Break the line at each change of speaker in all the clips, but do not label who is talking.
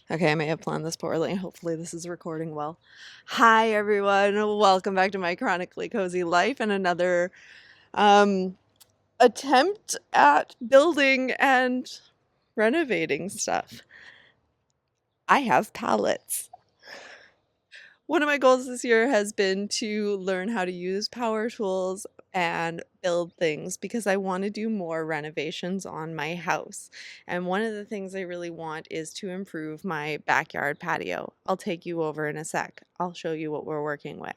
Okay, I may have planned this poorly. Hopefully this is recording well. Hi everyone, welcome back to My Chronically Cozy Life and another attempt at building and renovating stuff. I have pallets. One of my goals this year has been to learn how to use power tools and build things because I want to do more renovations on my house. And one of the things I really want is to improve my backyard patio. I'll take you over in a sec. I'll show you what we're working with.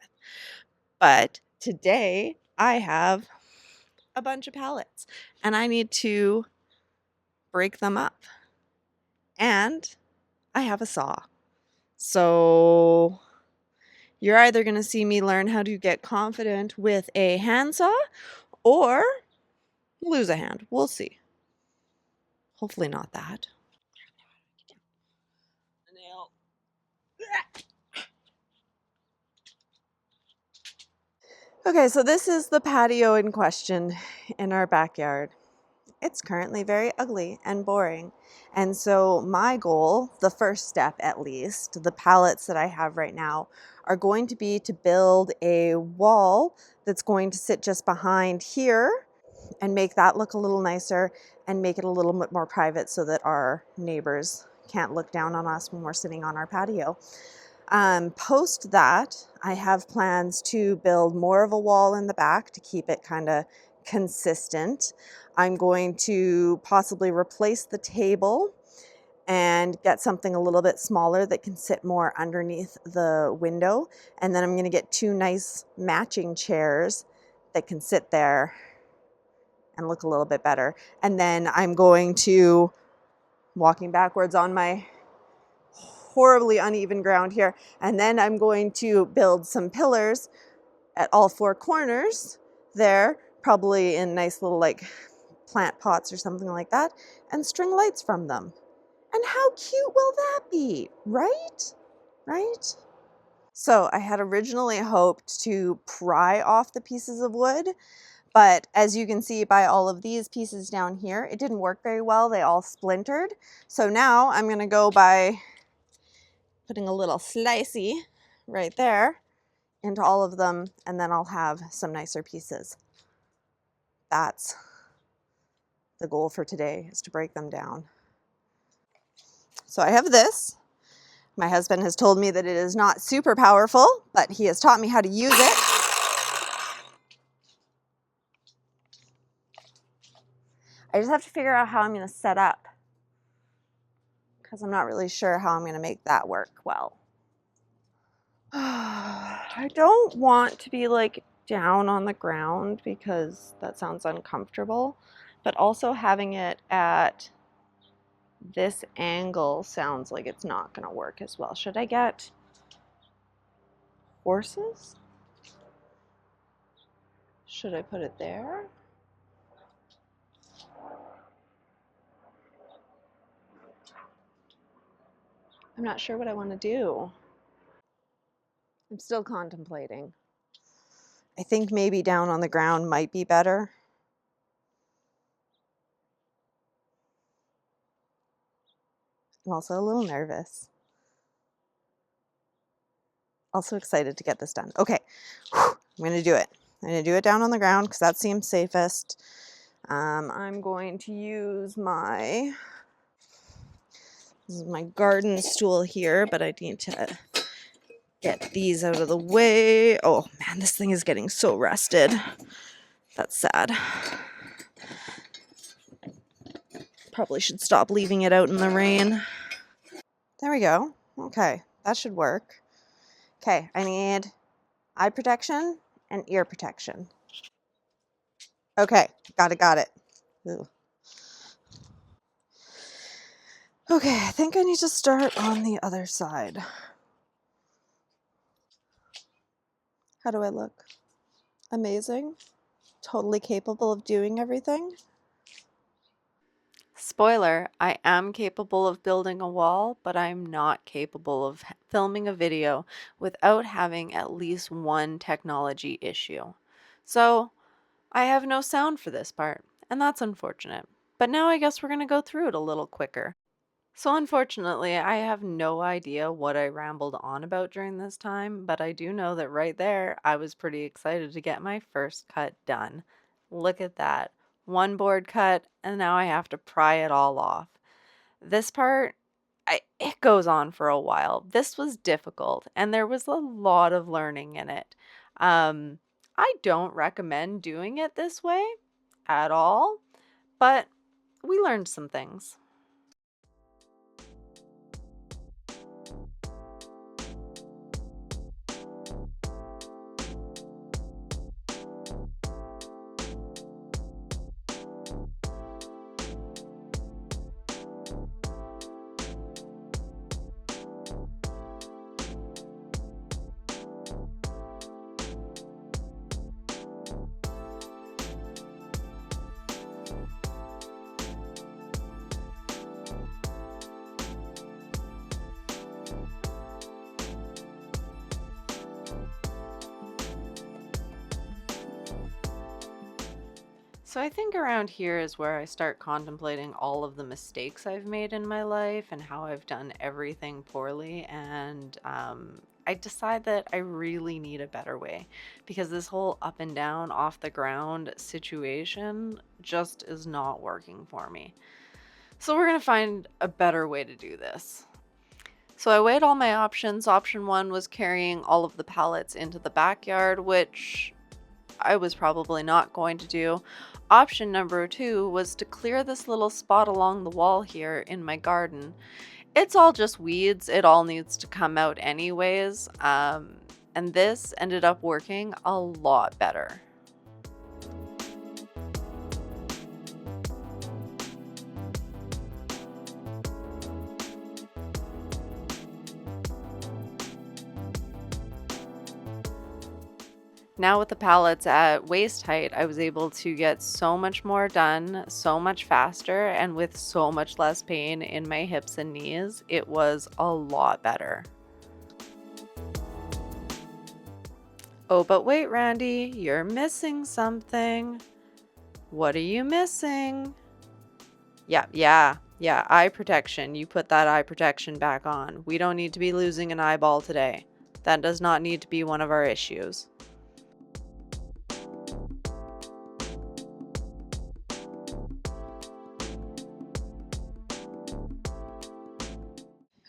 But today I have a bunch of pallets and I need to break them up. And I have a saw. So you're either going to see me learn how to get confident with a handsaw or lose a hand. We'll see. Hopefully not that. Okay, so this is the patio in question in our backyard. It's currently very ugly and boring. And so my goal, the first step at least, the pallets that I have right now, are going to be to build a wall that's going to sit just behind here and make that look a little nicer and make it a little bit more private so that our neighbors can't look down on us when we're sitting on our patio. Post that, I have plans to build more of a wall in the back to keep it kind of consistent. I'm going to possibly replace the table and get something a little bit smaller that can sit more underneath the window. And then I'm going to get two nice matching chairs that can sit there and look a little bit better. And then I'm going to, walking backwards on my horribly uneven ground here, and then I'm going to build some pillars at all four corners there, probably in nice little like plant pots or something like that, and string lights from them. And how cute will that be, right? Right? So I had originally hoped to pry off the pieces of wood, but as you can see by all of these pieces down here, it didn't work very well. They all splintered. So now I'm going to go by putting a little slicey right there into all of them, and then I'll have some nicer pieces. That's the goal for today, is to break them down. So I have this. My husband has told me that it is not super powerful, but he has taught me how to use it. I just have to figure out how I'm going to set up, because I'm not really sure how I'm going to make that work well. I don't want to be like down on the ground because that sounds uncomfortable, but also having it at this angle sounds like it's not going to work as well. Should I get horses? Should I put it there? I'm not sure what I want to do. I'm still contemplating. I think maybe down on the ground might be better. I'm also a little nervous. Also excited to get this done. Okay, I'm going to do it. I'm going to do it down on the ground because that seems safest. I'm going to use this is my garden stool here, but I need to get these out of the way. Oh man, this thing is getting so rusted. That's sad. Probably should stop leaving it out in the rain. There we go. Okay, that should work. Okay, I need eye protection and ear protection. Okay, got it. Ooh. Okay, I think I need to start on the other side. How do I look? Amazing? Totally capable of doing everything? Spoiler, I am capable of building a wall, but I'm not capable of filming a video without having at least one technology issue. So I have no sound for this part, and that's unfortunate. But now I guess we're going to go through it a little quicker. So, unfortunately, I have no idea what I rambled on about during this time, but I do know that right there, I was pretty excited to get my first cut done. Look at that. One board cut, and now I have to pry it all off. This part, it goes on for a while. This was difficult, and there was a lot of learning in it. Um, I don't recommend doing it this way at all, but we learned some things. So I think around here is where I start contemplating all of the mistakes I've made in my life and how I've done everything poorly. And I decide that I really need a better way because this whole up and down, off the ground situation just is not working for me. So we're going to find a better way to do this. So I weighed all my options. Option one was carrying all of the pallets into the backyard, which I was probably not going to do. Option number two was to clear this little spot along the wall here in my garden. It's all just weeds. It all needs to come out anyways. And this ended up working a lot better. Now with the pallets at waist height, I was able to get so much more done, so much faster, and with so much less pain in my hips and knees. It was a lot better. Oh, but wait, Randy, you're missing something. What are you missing? Yeah, eye protection. You put that eye protection back on. We don't need to be losing an eyeball today. That does not need to be one of our issues.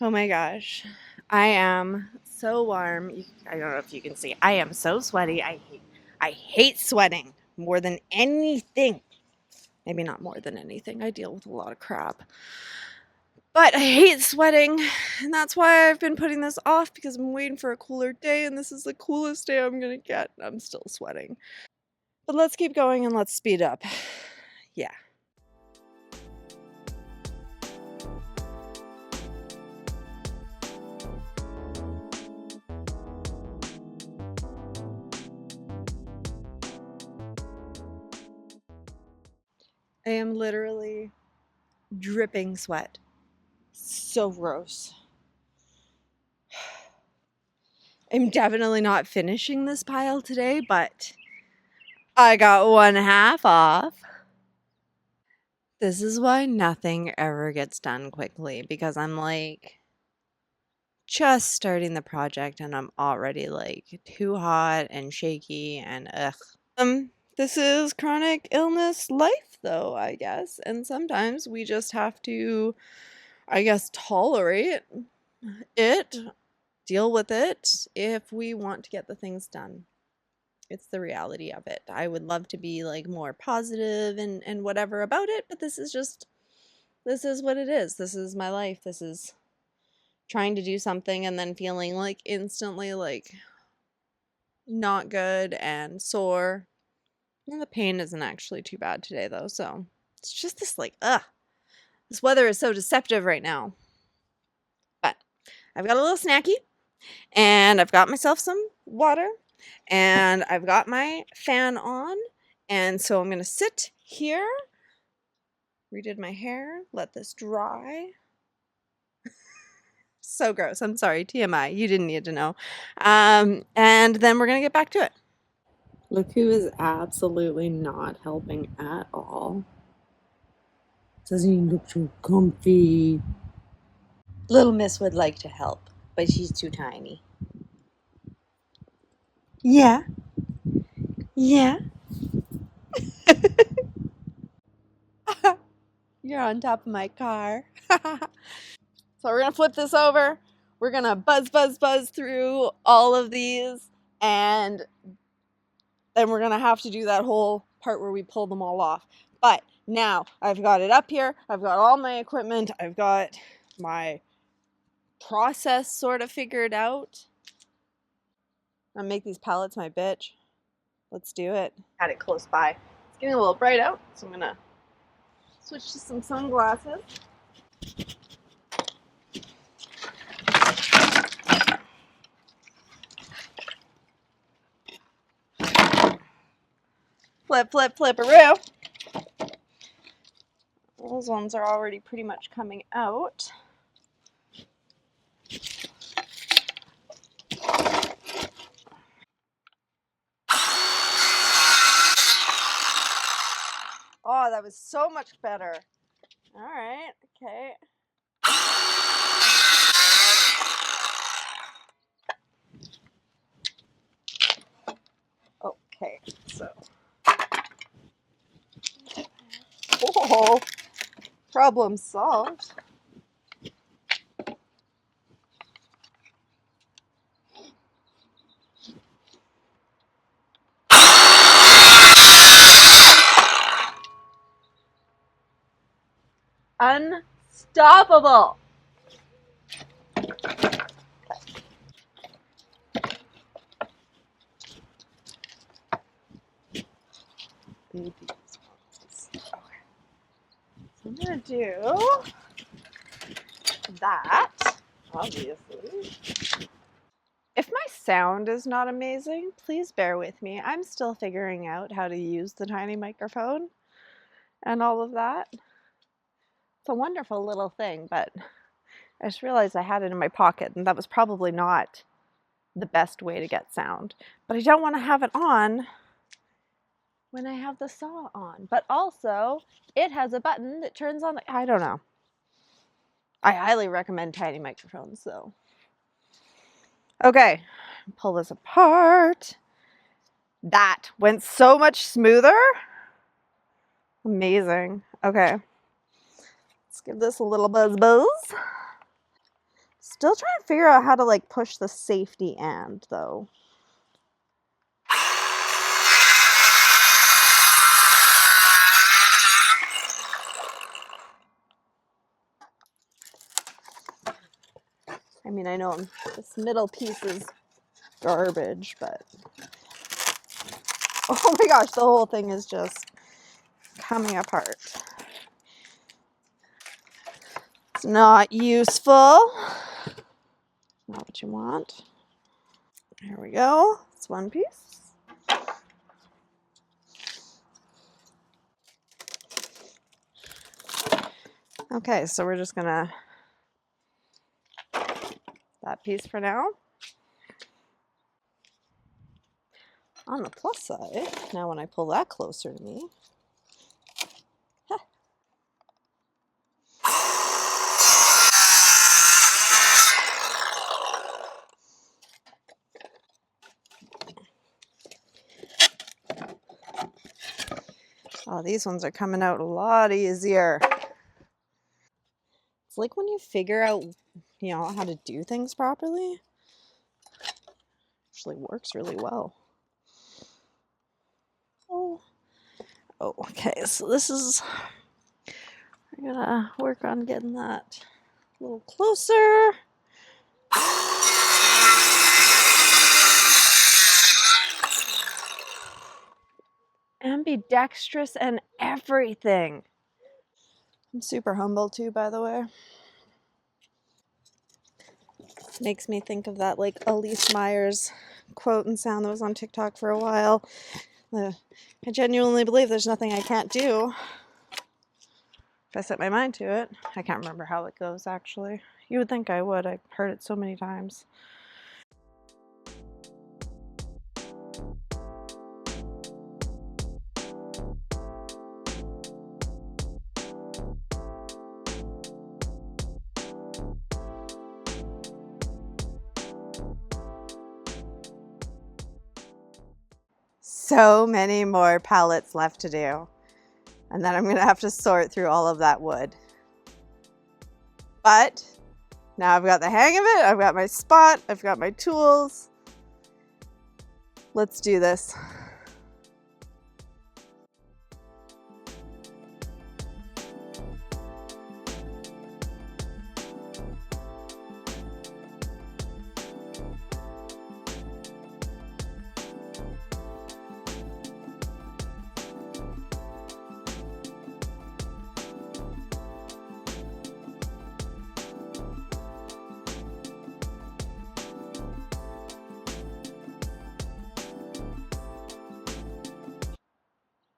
Oh my gosh. I am so warm. I don't know if you can see. I am so sweaty. I hate sweating more than anything. Maybe not more than anything. I deal with a lot of crap. But I hate sweating, and that's why I've been putting this off because I'm waiting for a cooler day, and this is the coolest day I'm going to get. I'm still sweating. But let's keep going and let's speed up. Yeah. I am literally dripping sweat. So gross. I'm definitely not finishing this pile today, but I got one half off. This is why nothing ever gets done quickly because I'm like just starting the project and I'm already like too hot and shaky and ugh. This is chronic illness life though, I guess. And sometimes we just have to, I guess, tolerate it, deal with it if we want to get the things done. It's the reality of it. I would love to be like more positive and whatever about it, but this is what it is. This is my life. This is trying to do something and then feeling like instantly like not good and sore. And the pain isn't actually too bad today though, so it's just this like this weather is so deceptive right now. But I've got a little snacky and I've got myself some water and I've got my fan on, and so I'm gonna sit here, redid my hair, let this dry. So gross. I'm sorry, TMI. You didn't need to know. And then we're gonna get back to it. Look who is absolutely not helping at all. Doesn't even look so comfy. Little Miss would like to help, but she's too tiny. Yeah. Yeah. You're on top of my car. So we're going to flip this over. We're going to buzz through all of these, and then we're going to have to do that whole part where we pull them all off. But now I've got it up here. I've got all my equipment. I've got my process sort of figured out. I'm gonna make these pallets my bitch. Let's do it. Had it close by. It's getting a little bright out, so I'm gonna switch to some sunglasses. Flip, flip, flip-a-roo. Those ones are already pretty much coming out. Oh, that was so much better. All right, okay. Okay, so. Oh, problem solved. Unstoppable. Baby. Okay. So I'm gonna do that, obviously. If my sound is not amazing, please bear with me. I'm still figuring out how to use the tiny microphone and all of that. It's a wonderful little thing, but I just realized I had it in my pocket, and that was probably not the best way to get sound. But I don't want to have it on when I have the saw on. But also, it has a button that turns on. I don't know. I highly recommend tiny microphones, though. Okay, pull this apart. That went so much smoother. Amazing. Okay. Let's give this a little buzz. Still trying to figure out how to like push the safety end though. I mean, I know this middle piece is garbage, but oh my gosh, the whole thing is just coming apart. It's not useful. Not what you want. Here we go. It's one piece. Okay, so we're just gonna that piece for now. On the plus side, now when I pull that closer to me, oh, these ones are coming out a lot easier. It's like when you figure out, how to do things properly, it actually works really well. Oh, okay, so this is, we're gonna work on getting that a little closer. Ambidextrous and everything. I'm super humble too, by the way. Makes me think of that like Elise Myers quote and sound that was on TikTok for a while. I genuinely believe there's nothing I can't do if I set my mind to it. I can't remember how it goes actually. You would think I would. I've heard it so many times. so many more pallets left to do. And then I'm gonna have to sort through all of that wood. But now I've got the hang of it, I've got my spot, I've got my tools. Let's do this.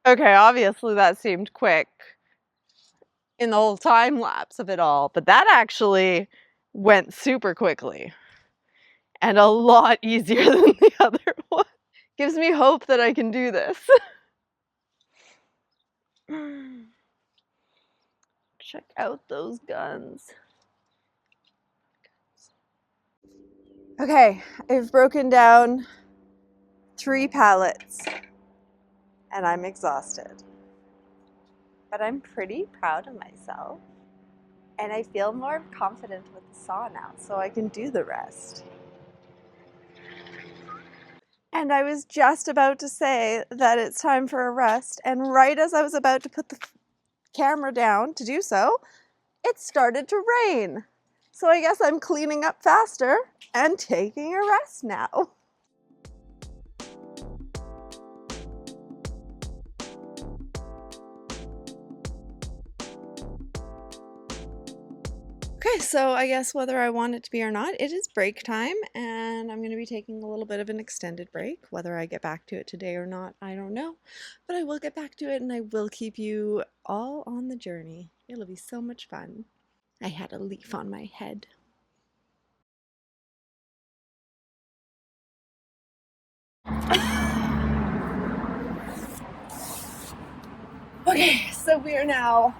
Okay, obviously that seemed quick in the whole time lapse of it all, but that actually went super quickly and a lot easier than the other one. Gives me hope that I can do this. Check out those guns. Okay, I've broken down 3 pallets and I'm exhausted. But I'm pretty proud of myself and I feel more confident with the saw now, so I can do the rest. And I was just about to say that it's time for a rest, and right as I was about to put the camera down to do so, it started to rain. So I guess I'm cleaning up faster and taking a rest now. Okay, so I guess whether I want it to be or not, it is break time, and I'm going to be taking a little bit of an extended break. Whether I get back to it today or not, I don't know. But I will get back to it, and I will keep you all on the journey. It'll be so much fun. I had a leaf on my head. Okay, so we are now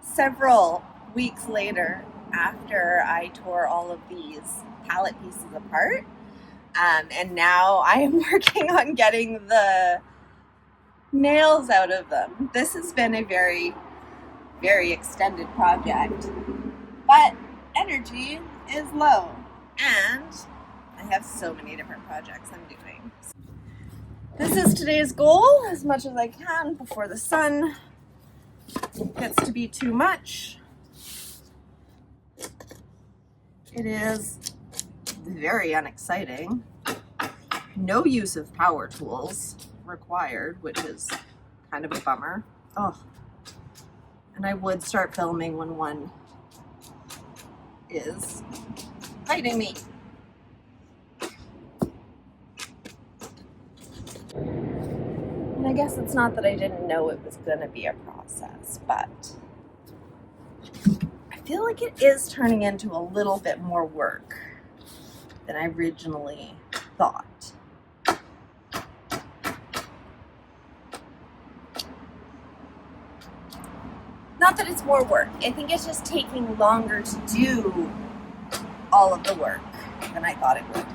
several weeks later after I tore all of these pallet pieces apart. And now I am working on getting the nails out of them. This has been a very, very extended project, but energy is low and I have so many different projects I'm doing. This is today's goal, as much as I can before the sun gets to be too much. It is very unexciting. No use of power tools required, which is kind of a bummer. Oh, and I would start filming when one is biting me. And I guess it's not that I didn't know it was going to be a process, but I feel like it is turning into a little bit more work than I originally thought. Not that it's more work. I think it's just taking longer to do all of the work than I thought it would.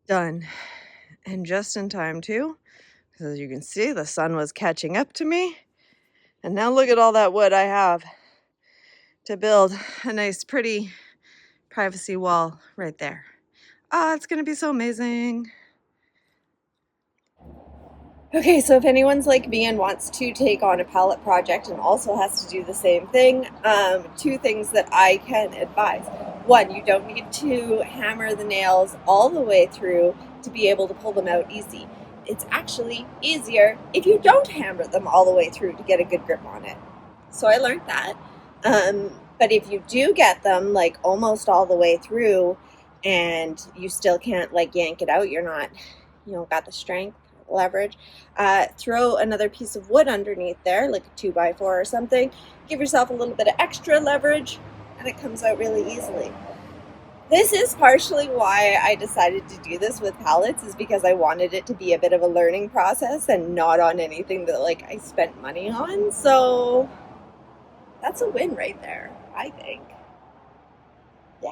Done. And just in time too, because as you can see, the sun was catching up to me. And now look at all that wood I have to build a nice pretty privacy wall right there. Ah, it's gonna be so amazing. Okay, so if anyone's like me and wants to take on a pallet project and also has to do the same thing, 2 things that I can advise. 1, you don't need to hammer the nails all the way through to be able to pull them out easy. it's actually easier if you don't hammer them all the way through to get a good grip on it. So I learned that. But if you do get them like almost all the way through and you still can't like yank it out, you're not, you know, got the strength, leverage, throw another piece of wood underneath there, like a 2x4 or something. Give yourself a little bit of extra leverage and it comes out really easily. This is partially why I decided to do this with pallets, is because I wanted it to be a bit of a learning process and not on anything that like I spent money on. So that's a win right there, I think. Yeah.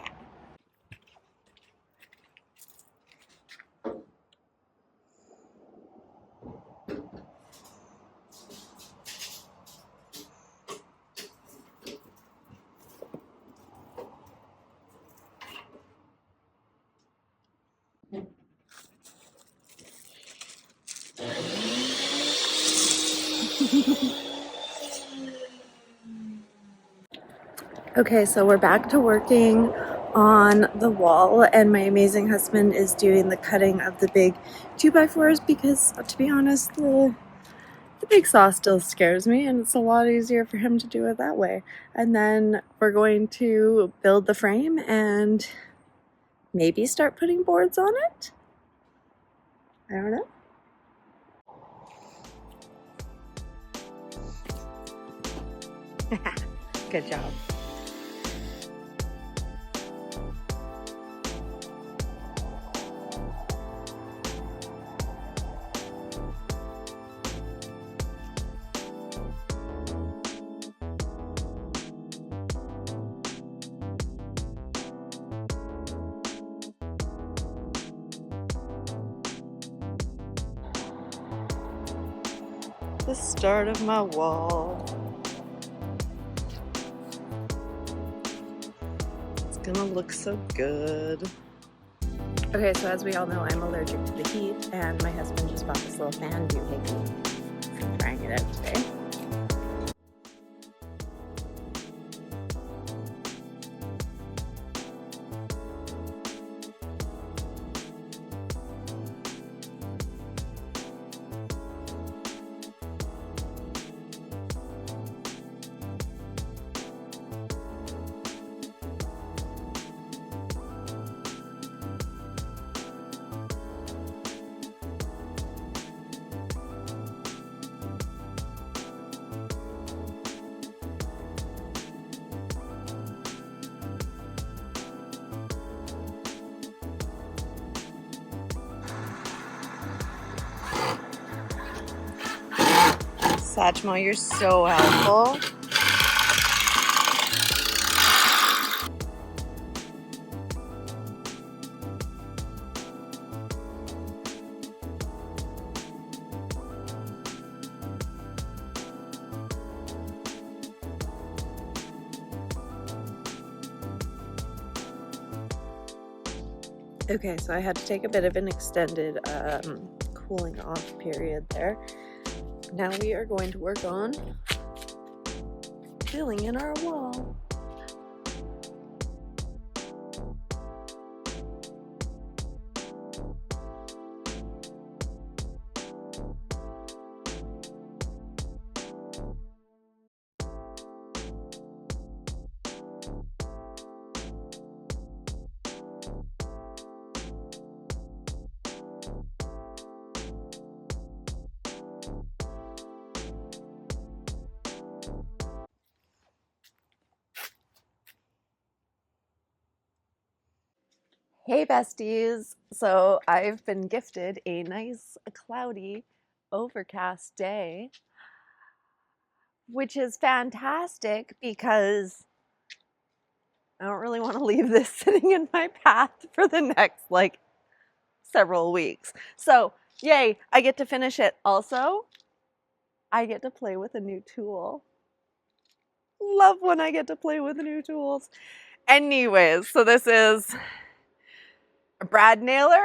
Okay, so we're back to working on the wall, and my amazing husband is doing the cutting of the big 2x4s because, to be honest, the big saw still scares me, and it's a lot easier for him to do it that way. And then we're going to build the frame and maybe start putting boards on it? I don't know. Good job. The start of my wall. It's gonna look so good. Okay, so as we all know, I'm allergic to the heat, and my husband just bought this little fan doohickey. I'm trying it out today. Satchmo, you're so helpful. Okay, so I had to take a bit of an extended cooling off period there. Now we are going to work on filling in our wall. Hey besties! So I've been gifted a nice cloudy overcast day, which is fantastic because I don't really want to leave this sitting in my path for the next like several weeks. So yay, I get to finish it. Also, I get to play with a new tool. Love when I get to play with new tools. Anyways, so this is a brad nailer.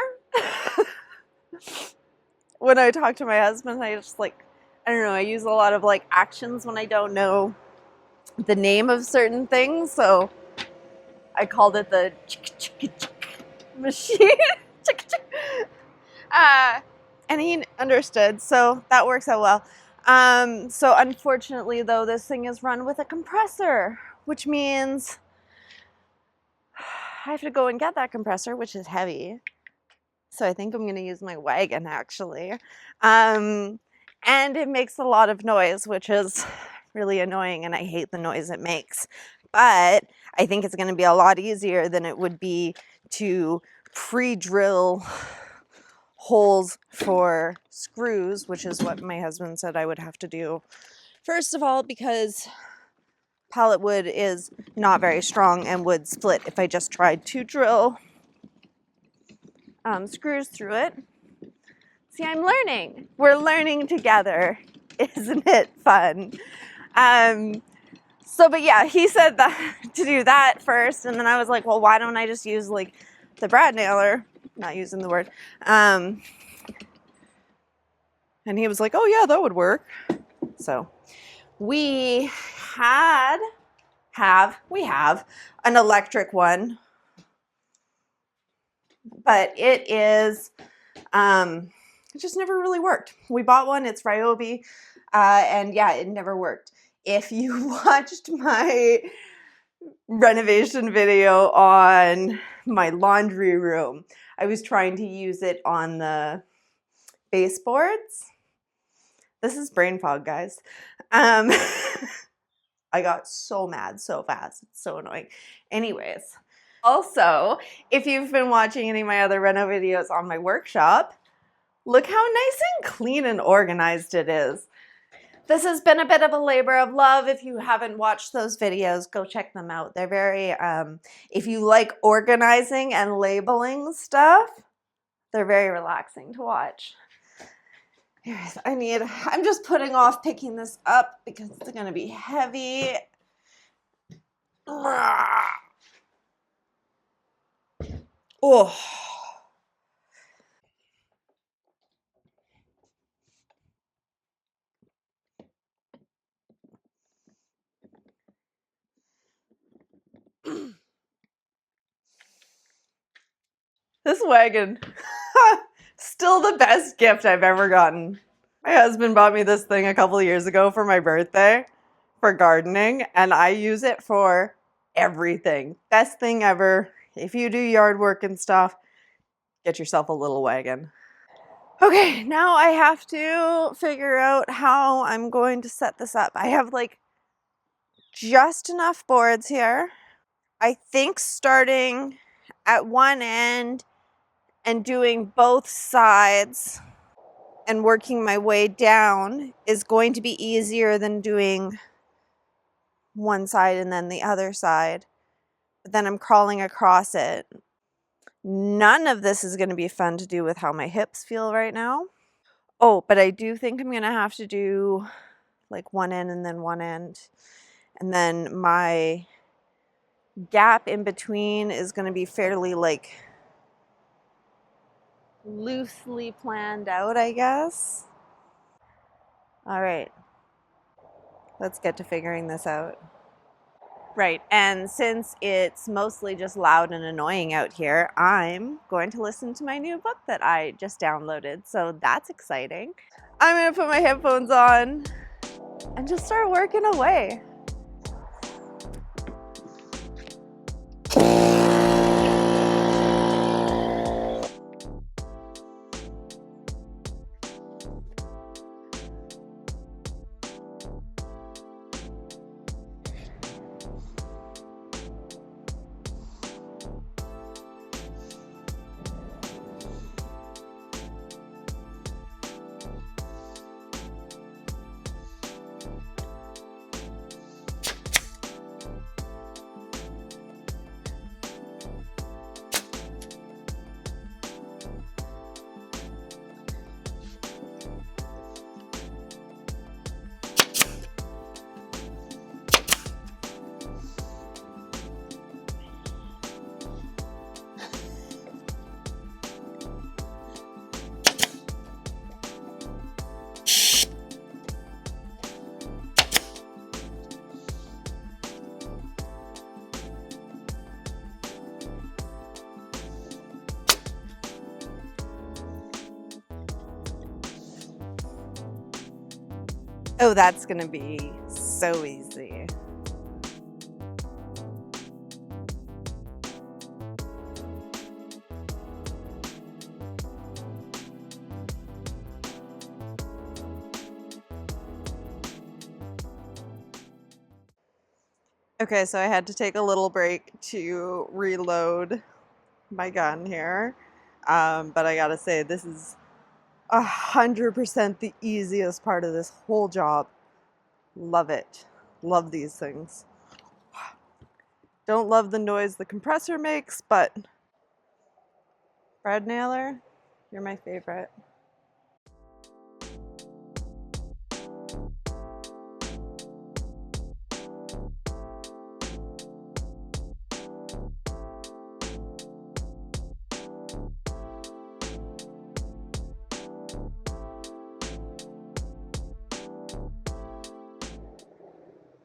When I talk to my husband, I just like, I don't know, I use a lot of like actions when I don't know the name of certain things. So I called it the chick machine. And he understood, so that works out well. So unfortunately though, this thing is run with a compressor, which means I have to go and get that compressor, which is heavy. So I think I'm going to use my wagon actually. And it makes a lot of noise, which is really annoying, and I hate the noise it makes. But I think it's going to be a lot easier than it would be to pre-drill holes for screws, which is what my husband said I would have to do. First of all, because pallet wood is not very strong and would split if I just tried to drill screws through it. See, I'm learning. We're learning together. Isn't it fun? But yeah, he said that to do that first, and then I was like, well, why don't I just use like the brad nailer? Not using the word. And he was like, oh yeah, that would work. So we have an electric one, but it just never really worked. We bought one, it's Ryobi, and yeah, it never worked. If you watched my renovation video on my laundry room, I was trying to use it on the baseboards. This is brain fog, guys. I got so mad so fast. It's so annoying. Anyways, also, if you've been watching any of my other reno videos on my workshop, look how nice and clean and organized it is. This has been a bit of a labor of love. If you haven't watched those videos, go check them out. They're very, if you like organizing and labeling stuff, they're very relaxing to watch. Anyways, I'm just putting off picking this up because it's gonna be heavy. Oh. This wagon, still the best gift I've ever gotten. My husband bought me this thing a couple of years ago for my birthday for gardening, and I use it for everything. Best thing ever. If you do yard work and stuff, get yourself a little wagon. Okay, now I have to figure out how I'm going to set this up. I have like just enough boards here. I think starting at one end and doing both sides and working my way down is going to be easier than doing one side and then the other side. But then I'm crawling across it. None of this is going to be fun to do with how my hips feel right now. Oh, but I do think I'm going to have to do like one end and then one end. And then my gap in between is going to be fairly like loosely planned out, I guess. All right, let's get to figuring this out. Right, and since it's mostly just loud and annoying out here, I'm going to listen to my new book that I just downloaded, so that's exciting. I'm gonna put my headphones on and just start working away. Oh, that's gonna be so easy. Okay, so I had to take a little break to reload my gun here. But I gotta say, this is 100% the easiest part of this whole job. Love it. Love these things. Don't love the noise the compressor makes, but bread nailer, you're my favorite.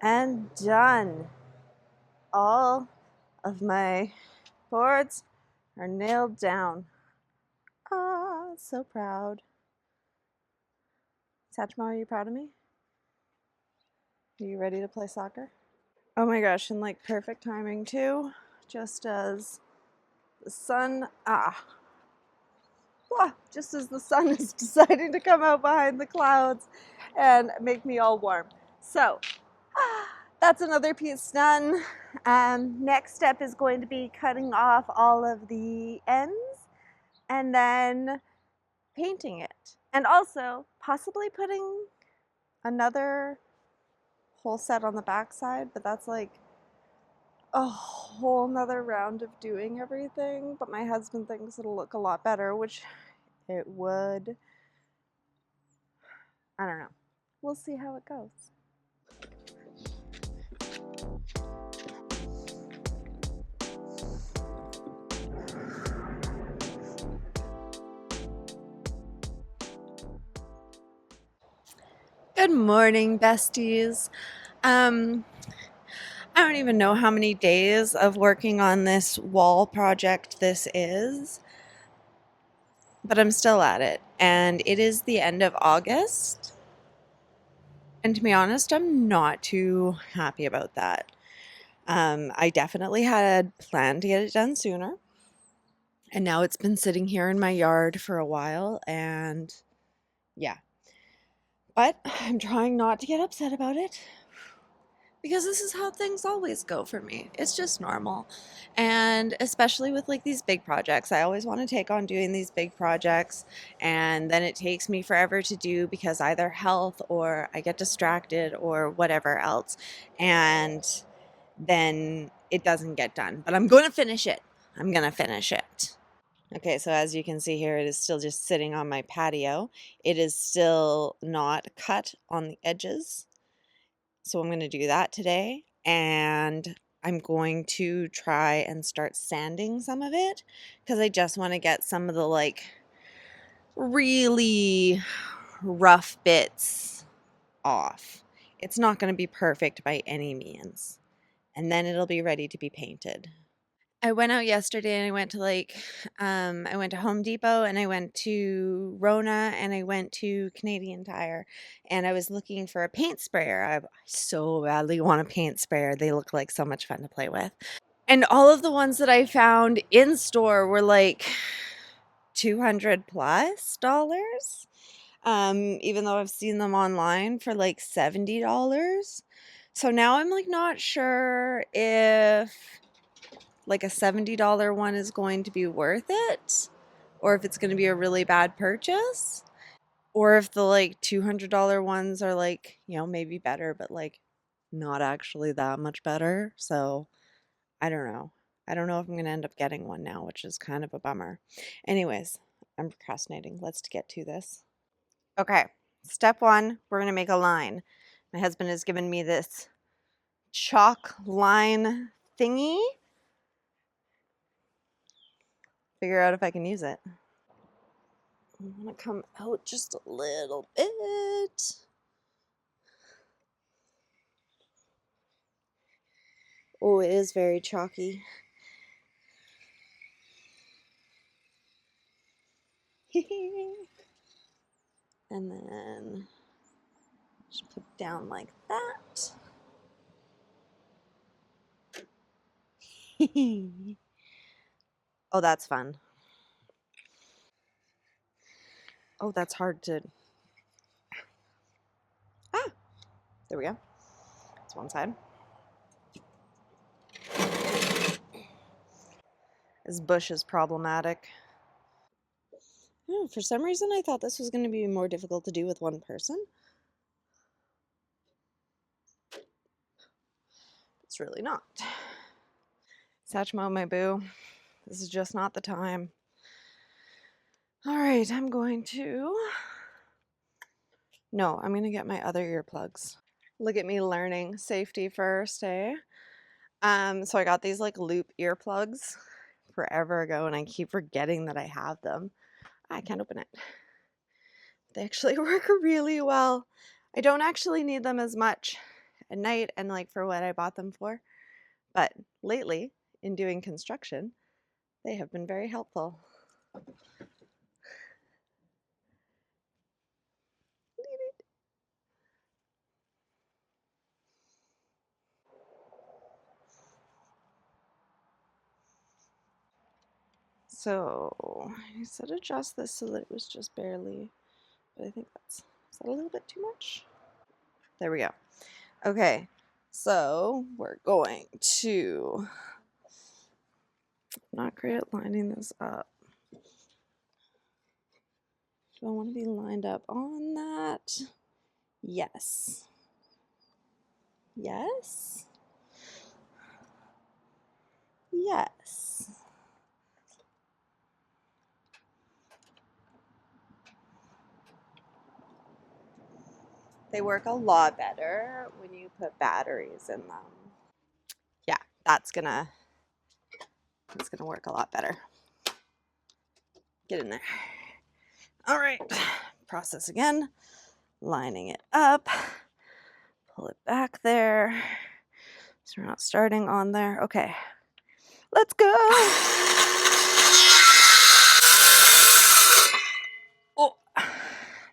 And done. All of my boards are nailed down. Ah, so proud. Satchmo, are you proud of me? Are you ready to play soccer? Oh my gosh, and like perfect timing too. Just as the sun, just as the sun is deciding to come out behind the clouds and make me all warm. So, that's another piece done. Next step is going to be cutting off all of the ends and then painting it. And also possibly putting another whole set on the back side, but that's like a whole nother round of doing everything. But my husband thinks it'll look a lot better, which it would. I don't know. We'll see how it goes. Good morning, besties. Um, I don't even know how many days of working on this wall project this is, but I'm still at it. And it is the end of August. And to be honest, I'm not too happy about that. I definitely had planned to get it done sooner. And now it's been sitting here in my yard for a while. And yeah. But I'm trying not to get upset about it, because this is how things always go for me. It's just normal. And especially with like these big projects, I always want to take on doing these big projects, and then it takes me forever to do because either health or I get distracted or whatever else. And then it doesn't get done. But I'm going to finish it. I'm going to finish it. Okay, so as you can see here, it is still just sitting on my patio. It is still not cut on the edges. So I'm going to do that today, and I'm going to try and start sanding some of it because I just want to get some of the like really rough bits off. It's not going to be perfect by any means, and then it'll be ready to be painted. I went out yesterday and I went to I went to Home Depot and I went to Rona and I went to Canadian Tire, and I was looking for a paint sprayer. I so badly want a paint sprayer. They look like so much fun to play with. And all of the ones that I found in store were like $200 plus dollars. Even though I've seen them online for like $70. So now I'm like not sure if like a $70 one is going to be worth it, or if it's going to be a really bad purchase, or if the like $200 ones are like, maybe better, but like not actually that much better. So I don't know. I don't know if I'm going to end up getting one now, which is kind of a bummer. Anyways, I'm procrastinating. Let's get to this. Okay. Step one, we're going to make a line. My husband has given me this chalk line thingy. Figure out if I can use it. I'm gonna come out just a little bit. Oh, it is very chalky. And then Just put it down like that. Oh, that's fun. Oh, that's hard to... Ah, there we go. That's one side. This bush is problematic. Oh, for some reason, I thought this was going to be more difficult to do with one person. It's really not. Satchmo, my boo. This is just not the time. All right, I'm going to... No, I'm going to get my other earplugs. Look at me learning safety first, eh? So I got these like loop earplugs forever ago, and I keep forgetting that I have them. I can't open it. They actually work really well. I don't actually need them as much at night and like for what I bought them for, but lately in doing construction, they have been very helpful. So I said adjust this so that it was just barely, but I think is that a little bit too much? There we go. Okay, so we're going to not great at lining this up. Do I want to be lined up on that? Yes. Yes. Yes. They work a lot better when you put batteries in them. Yeah, that's gonna work a lot better. Get in there. All right, process again, lining it up, pull it back there. So we're not starting on there. Okay, let's go. Oh,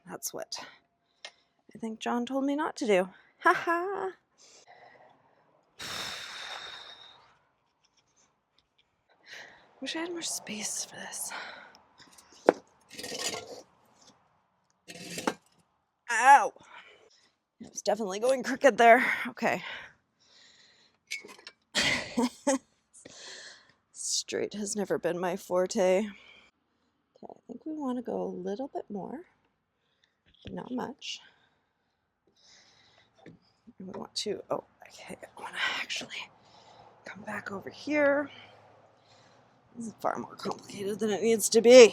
that's what I think John told me not to do. Haha. Wish I had more space for this. Ow. It's definitely going crooked there. Okay. Straight has never been my forte. Okay, I think we want to go a little bit more. Not much. We want to, oh, okay, I want to actually come back over here. This is far more complicated than it needs to be.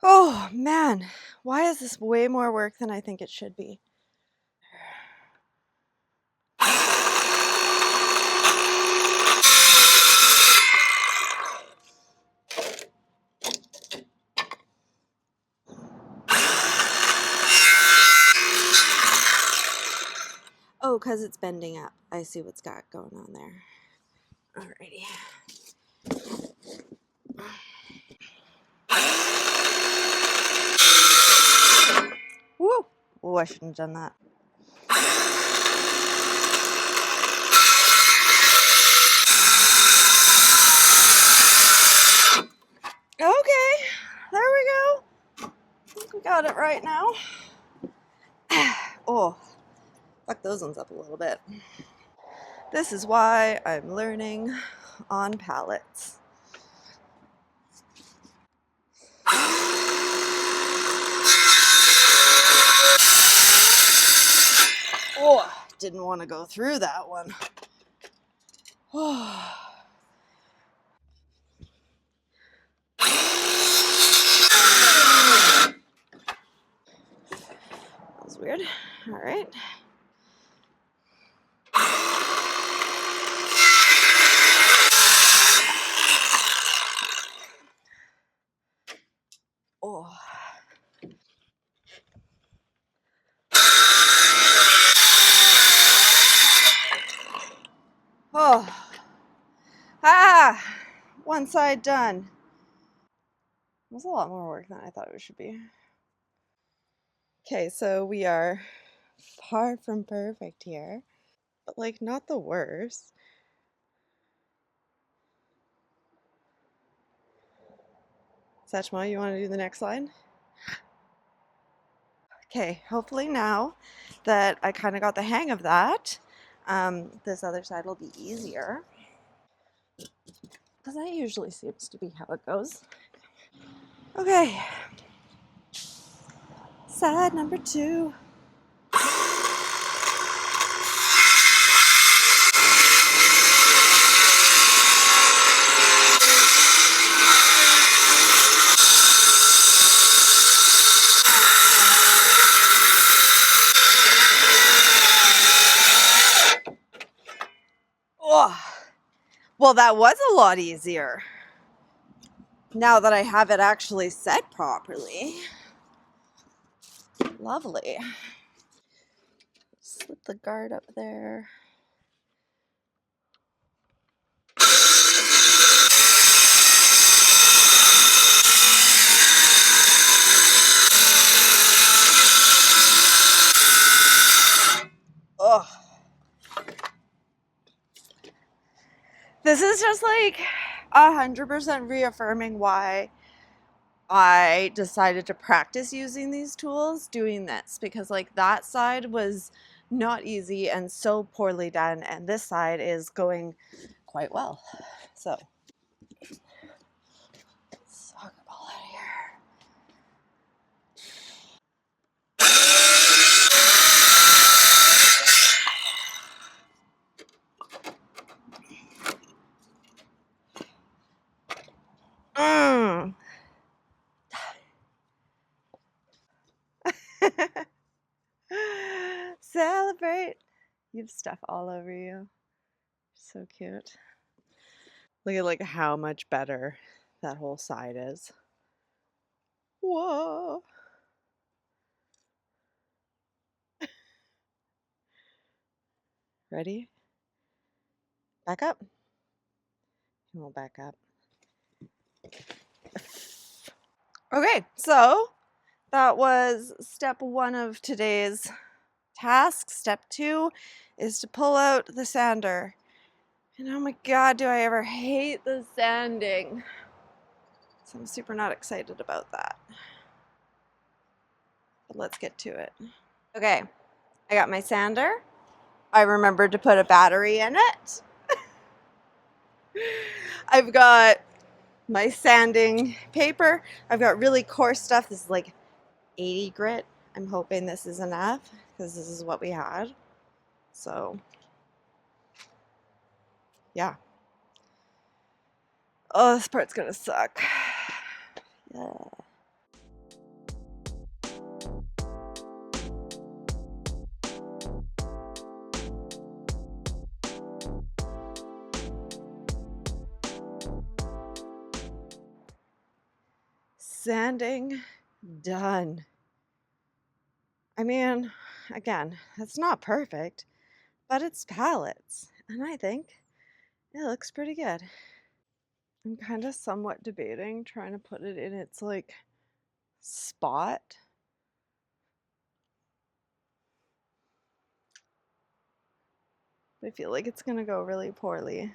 Oh man, why is this way more work than I think it should be? Oh, because it's bending up. I see what's got going on there. Alrighty. Woo! Oh, I shouldn't have done that. Okay, there we go. I think we got it right now. Oh, fuck those ones up a little bit. This is why I'm learning on pallets. Oh, didn't want to go through that one. Oh. That was weird. All right. Oh. Oh. Ah! One side done. It was a lot more work than I thought it should be. Okay, so we are far from perfect here, but like not the worst. Satchmo, you want to do the next line? Okay, hopefully now that I kind of got the hang of that, this other side will be easier. Because that usually seems to be how it goes. Okay, side number 2. Oh, well, that was a lot easier. Now that I have it actually set properly. Lovely. Slip the guard up there. Oh. This is just like 100% reaffirming why I decided to practice using these tools doing this, because like that side was not easy and so poorly done, and this side is going quite well. So soccer ball out of here. Celebrate. You have stuff all over you. So cute. Look at like how much better that whole side is. Whoa. Ready? Back up. And we'll back up. Okay, so that was step 1 of today's task. Step 2 is to pull out the sander. And oh my god, do I ever hate the sanding. So I'm super not excited about that. But let's get to it. Okay, I got my sander. I remembered to put a battery in it. I've got my sanding paper. I've got really coarse stuff. This is like 80 grit. I'm hoping this is enough because this is what we had. So, yeah. Oh, this part's gonna suck. Yeah. Sanding done. I mean, again, it's not perfect, but it's pallets, and I think it looks pretty good. I'm kind of somewhat debating trying to put it in its like spot. I feel like it's gonna go really poorly.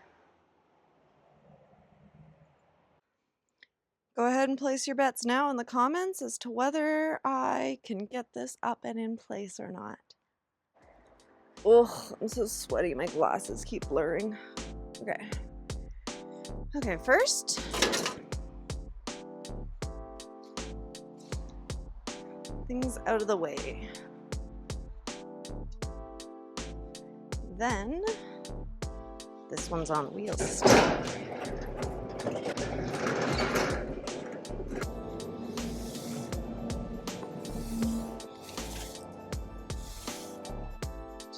Go ahead and place your bets now in the comments as to whether I can get this up and in place or not. Ugh, I'm so sweaty. My glasses keep blurring. Okay. Okay, first, things out of the way. Then, this one's on wheels.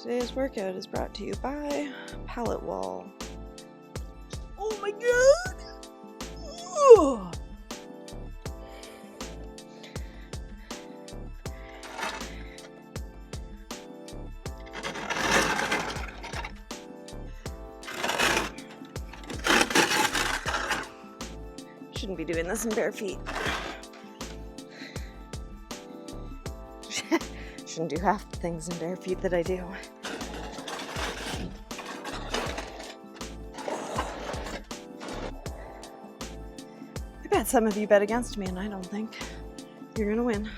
Today's workout is brought to you by Pallet Wall. Oh my god! Ugh. Shouldn't be doing this in bare feet. Shouldn't do half the things in bare feet that I do. I bet some of you bet against me, and I don't think you're gonna win.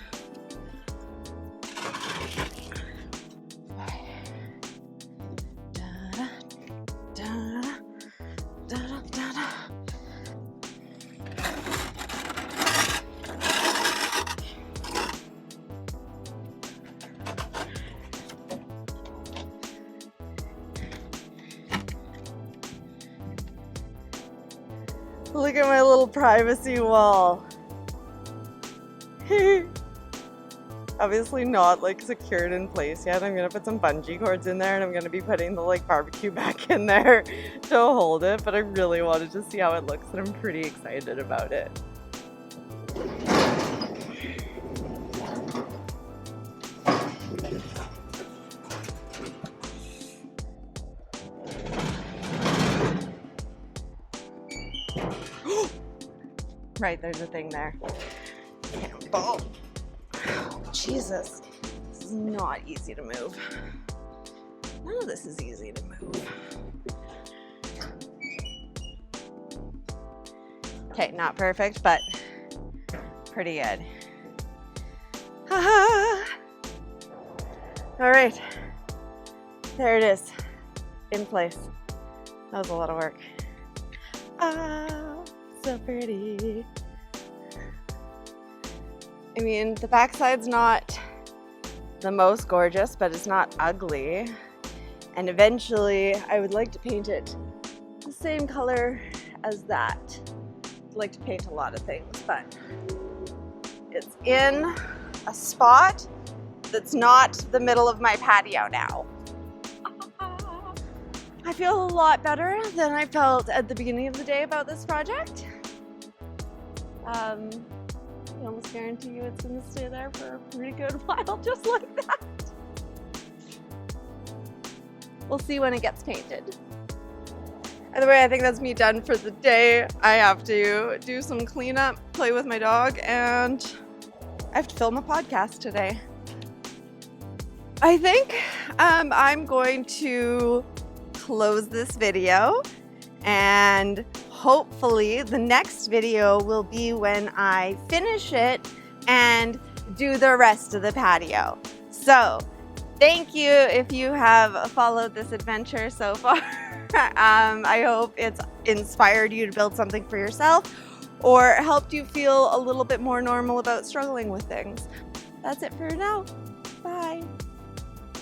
Look at my little privacy wall. Obviously not like secured in place yet. I'm gonna put some bungee cords in there, and I'm gonna be putting the like barbecue back in there to hold it, but I really wanted to see how it looks, and I'm pretty excited about it. Right, there's a thing there. Oh, Jesus. This is not easy to move. None of this is easy to move. Okay, not perfect, but pretty good. All right, there it is, in place. That was a lot of work. So pretty. I mean, the backside's not the most gorgeous, but it's not ugly. And eventually, I would like to paint it the same color as that. I'd like to paint a lot of things, but it's in a spot that's not the middle of my patio now. I feel a lot better than I felt at the beginning of the day about this project. I almost guarantee you it's gonna stay there for a pretty good while, just like that. We'll see when it gets painted. Either way, I think that's me done for the day. I have to do some cleanup, play with my dog, and I have to film a podcast today. I think I'm going to close this video, and hopefully the next video will be when I finish it and do the rest of the patio. So thank you if you have followed this adventure so far. I hope it's inspired you to build something for yourself or helped you feel a little bit more normal about struggling with things. That's it for now. Bye.